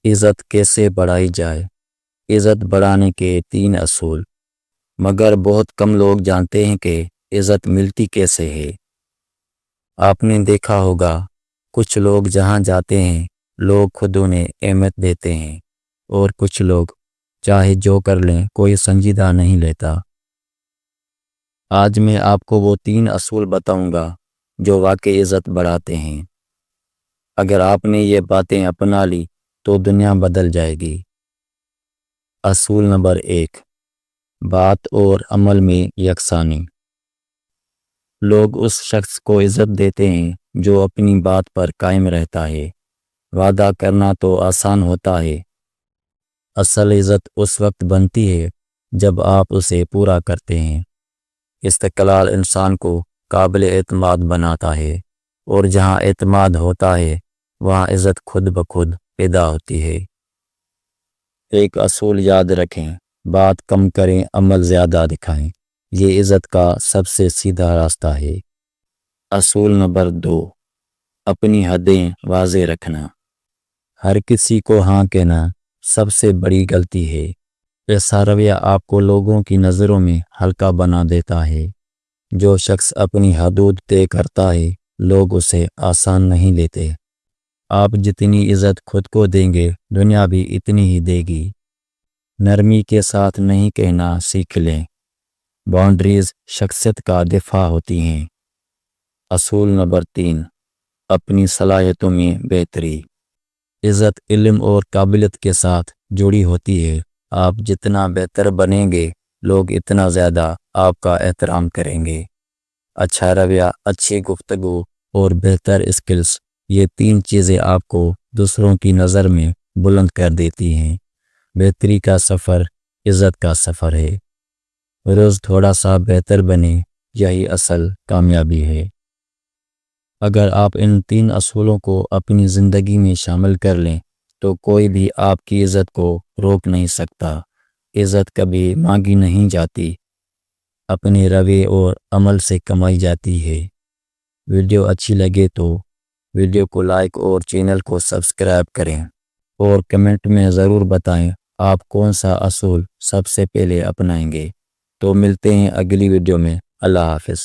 عزت کیسے بڑھائی جائے؟ عزت بڑھانے کے 3 اصول، مگر بہت کم لوگ جانتے ہیں کہ عزت ملتی کیسے ہے۔ آپ نے دیکھا ہوگا کچھ لوگ جہاں جاتے ہیں لوگ خود انہیں اہمیت دیتے ہیں، اور کچھ لوگ چاہے جو کر لیں کوئی سنجیدہ نہیں لیتا۔ آج میں آپ کو وہ 3 اصول بتاؤں گا جو واقعی عزت بڑھاتے ہیں۔ اگر آپ نے یہ باتیں اپنا لی تو دنیا بدل جائے گی۔ اصول نمبر 1، بات اور عمل میں یکسانی۔ لوگ اس شخص کو عزت دیتے ہیں جو اپنی بات پر قائم رہتا ہے۔ وعدہ کرنا تو آسان ہوتا ہے، اصل عزت اس وقت بنتی ہے جب آپ اسے پورا کرتے ہیں۔ استقلال انسان کو قابل اعتماد بناتا ہے، اور جہاں اعتماد ہوتا ہے وہاں عزت خود بخود پیدا ہوتی ہے۔ ایک اصول یاد رکھیں، بات کم کریں، عمل زیادہ دکھائیں۔ یہ عزت کا سب سے سیدھا راستہ ہے۔ اصول نمبر 2، اپنی حدیں واضح رکھنا۔ ہر کسی کو ہاں کہنا سب سے بڑی غلطی ہے۔ ایسا رویہ آپ کو لوگوں کی نظروں میں ہلکا بنا دیتا ہے۔ جو شخص اپنی حدود طے کرتا ہے لوگ اسے آسان نہیں لیتے۔ آپ جتنی عزت خود کو دیں گے دنیا بھی اتنی ہی دے گی۔ نرمی کے ساتھ نہیں کہنا سیکھ لیں۔ باؤنڈریز شخصیت کا دفاع ہوتی ہیں۔ اصول نمبر 3، اپنی صلاحیتوں میں بہتری۔ عزت علم اور قابلیت کے ساتھ جڑی ہوتی ہے۔ آپ جتنا بہتر بنیں گے لوگ اتنا زیادہ آپ کا احترام کریں گے۔ اچھا رویہ، اچھی گفتگو اور بہتر اسکلز، یہ 3 چیزیں آپ کو دوسروں کی نظر میں بلند کر دیتی ہیں۔ بہتری کا سفر عزت کا سفر ہے۔ روز تھوڑا سا بہتر بنے، یہی اصل کامیابی ہے۔ اگر آپ ان 3 اصولوں کو اپنی زندگی میں شامل کر لیں تو کوئی بھی آپ کی عزت کو روک نہیں سکتا۔ عزت کبھی مانگی نہیں جاتی، اپنے رویے اور عمل سے کمائی جاتی ہے۔ ویڈیو اچھی لگے تو ویڈیو کو لائک اور چینل کو سبسکرائب کریں، اور کمنٹ میں ضرور بتائیں آپ کون سا اصول سب سے پہلے اپنائیں گے۔ تو ملتے ہیں اگلی ویڈیو میں۔ اللہ حافظ۔